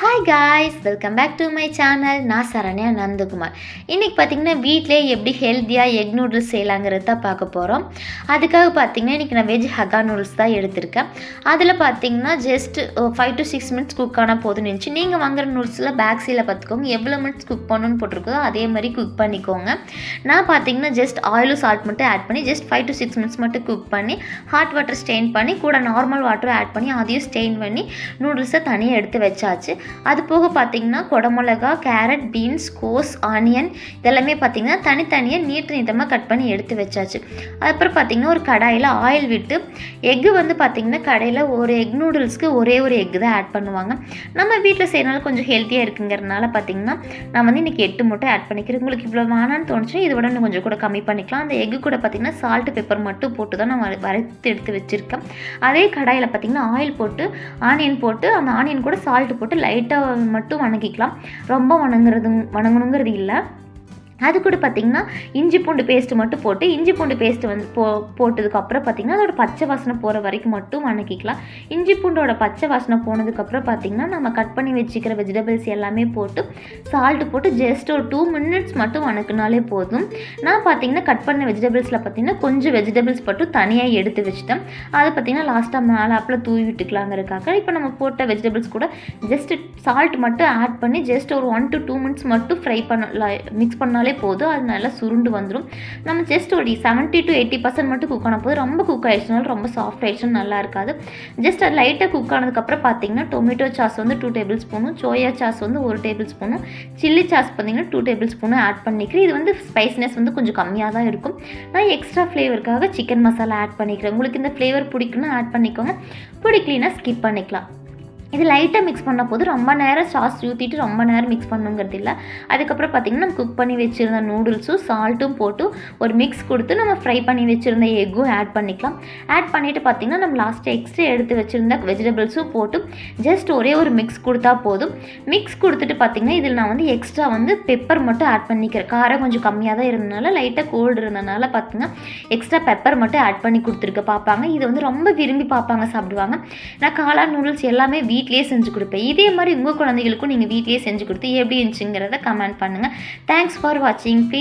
Hi guys, welcome back to my channel. நான் சரண்யானந்தகுமார். இன்றைக்கி பார்த்திங்கன்னா வீட்டிலே எப்படி ஹெல்த்தியாக எக் நூடுல்ஸ் செய்யலாங்கிறது தான் பார்க்க போகிறோம். அதுக்காக பார்த்திங்கன்னா இன்றைக்கி நான் வெஜ் ஹக்கா நூடுல்ஸ் தான் எடுத்திருக்கேன். அதில் பார்த்திங்கன்னா ஜஸ்ட் 5 to 6 மினிட்ஸ் குக் ஆனால் போதும்னு இருந்துச்சு. நீங்கள் வாங்குகிற நூடுல்ஸில் பேக் சைடில் பார்த்துக்கோங்க, எவ்வளோ மினிட்ஸ் குக் பண்ணணும்னு போட்டிருக்கோ அதே மாதிரி குக் பண்ணிக்கோங்க. நான் பார்த்திங்கன்னா ஜஸ்ட் ஆயிலும் சால்ட் மட்டும் ஆட் பண்ணி ஜஸ்ட் 5 to 6 மினிட்ஸ் மட்டும் குக் பண்ணி ஹாட் வாட்டர் ஸ்டெயின் பண்ணி கூட நார்மல் வாட்டரும் ஆட் பண்ணி அதையும் ஸ்டெயின் பண்ணி நூடுல்ஸை தனியாக எடுத்து வச்சாச்சு. அது போக பார்த்திங்கன்னா குடமிளகா, கேரட், பீன்ஸ், கோஸ், ஆனியன் இதெல்லாமே பார்த்திங்கன்னா தனித்தனியாக நீட்டமாக கட் பண்ணி எடுத்து வச்சாச்சு. அதுக்கப்புறம் பார்த்திங்கன்னா ஒரு கடாயில் ஆயில் விட்டு எக்கு வந்து பார்த்திங்கன்னா கடையில் ஒரு எக் நூடுல்ஸ்க்கு ஒரே ஒரு எக்கு தான் ஆட் பண்ணுவாங்க. நம்ம வீட்டில் செய்யறதுனால கொஞ்சம் ஹெல்த்தியாக இருக்குங்கிறதுனால பார்த்திங்கன்னா நான் வந்து இன்றைக்கி 8 முட்டை ஆட் பண்ணிக்கிறேன். உங்களுக்கு இவ்வளோ வேணான்னு தோணுச்சுன்னா இதை விட இன்னும் கொஞ்சம் கூட கம்மி பண்ணிக்கலாம். அந்த எக்கு கூட பார்த்திங்கன்னா சால்ட்டு பெப்பர் மட்டும் போட்டு தான் நான் வறுத்து எடுத்து வச்சுருக்கேன். அதே கடாயில் பார்த்திங்கன்னா ஆயில் போட்டு ஆனியன் போட்டு அந்த ஆனியன் கூட சால்ட்டு போட்டு லைட்டாக மட்டும் வணங்கிக்கலாம். ரொம்ப வணங்கணுங்கிறது இல்லை. அது கூட பார்த்திங்கன்னா இஞ்சி பூண்டு பேஸ்ட்டு மட்டும் போட்டு இஞ்சி பூண்டு பேஸ்ட்டு வந்து போட்டதுக்கப்புறம் பார்த்திங்கன்னா அதோட பச்சை வாசனை போகிற வரைக்கும் மட்டும் வணக்கிக்கலாம். இஞ்சி பூண்டோட பச்சை வாசனை போனதுக்கப்புறம் பார்த்திங்கன்னா நம்ம கட் பண்ணி வச்சுக்கிற வெஜிடபிள்ஸ் எல்லாமே போட்டு சால்ட்டு போட்டு ஜஸ்ட் ஒரு 2 மினிட்ஸ் மட்டும் வணக்கினாலே போதும். நான் பார்த்திங்கன்னா கட் பண்ண வெஜிடபிள்ஸில் பார்த்திங்கன்னா கொஞ்சம் வெஜிடபிள்ஸ் மட்டும் தனியாக எடுத்து வச்சுட்டேன். அதை பார்த்திங்கன்னா லாஸ்ட்டாக மேலே ஆப்பில் தூவி விட்டுக்கலாங்கிறதுக்காக இப்போ நம்ம போட்ட வெஜிடபிள்ஸ் கூட ஜஸ்ட் சால்ட் மட்டும் ஆட் பண்ணி ஜஸ்ட் ஒரு 1 to 2 மினிட்ஸ் மட்டும் மிக்ஸ் பண்ணாலே போதும். அது நல்லா சுருண்டு வந்துடும். நம்ம ஜஸ்ட் ஒரு 70 to 80% மட்டும் குக் ஆன போது ரொம்ப குக் ஆகிடுச்சுனாலும் ரொம்ப சாஃப்ட் ஆகிடுச்சுன்னு நல்லா இருக்காது. ஜஸ்ட் அது லைட்டாக குக் ஆனதுக்கப்புறம் பார்த்திங்கன்னா டொமேட்டோ சாஸ் வந்து 2 டேபிள் ஸ்பூனும், சோயா சாஸ் வந்து 1 டேபிள் ஸ்பூனும், சில்லி சாஸ் பார்த்திங்கன்னா 2 டேபிள் ஸ்பூனும் ஆட் பண்ணிக்கிறேன். இது வந்து ஸ்பைஸ்னஸ் வந்து கொஞ்சம் கம்மியாக தான் இருக்கும். நான் எக்ஸ்ட்ரா ஃப்ளேவருக்காக சிக்கன் மசாலா ஆட் பண்ணிக்கிறேன். உங்களுக்கு இந்த ஃப்ளேவர் பிடிக்குன்னா ஆட் பண்ணிக்கோங்க, பிடிக்கலினா ஸ்கிப் பண்ணிக்கலாம். இது லைட்டாக மிக்ஸ் பண்ண போது ரொம்ப நேரம் சாஸ் ஊற்றிட்டு ரொம்ப நேரம் மிக்ஸ் பண்ணுங்கிறது இல்லை. அதுக்கப்புறம் பார்த்திங்கன்னா நம்ம குக் பண்ணி வச்சுருந்த நூடுல்ஸும் சால்ட்டும் போட்டு ஒரு மிக்ஸ் கொடுத்து நம்ம ஃப்ரை பண்ணி வச்சுருந்த எக்கும் ஆட் பண்ணிக்கலாம். ஆட் பண்ணிவிட்டு பார்த்திங்கன்னா நம்ம லாஸ்ட்டாக எக்ஸ்ட்ரா எடுத்து வச்சுருந்த வெஜிடபிள்ஸும் போட்டு ஜஸ்ட் ஒரே ஒரு மிக்ஸ் கொடுத்தா போதும். மிக்ஸ் கொடுத்துட்டு பார்த்திங்கன்னா இதில் நான் வந்து எக்ஸ்ட்ரா வந்து பெப்பர் மட்டும் ஆட் பண்ணிக்கிறேன். காரம் கொஞ்சம் கம்மியாக தான் இருந்ததுனால லைட்டாக கோல்டு இருந்ததுனால பார்த்திங்கன்னா எக்ஸ்ட்ரா பெப்பர் மட்டும் ஆட் பண்ணி கொடுத்துருக்க பார்ப்பாங்க. இதை வந்து ரொம்ப விரும்பி பார்ப்பாங்க, சாப்பிடுவாங்க. நான் காளான் நூடுல்ஸ் எல்லாமே வீட்லேயே செஞ்சு கொடுப்பேன். இதே மாதிரி உங்கள் குழந்தைகளுக்கும் நீங்கள் வீட்லேயே செஞ்சு கொடுத்து எப்படி இருந்துச்சுங்கிறத கமெண்ட் பண்ணுங்கள். தேங்க்ஸ் ஃபார் வாட்சிங். ப்ளீஸ்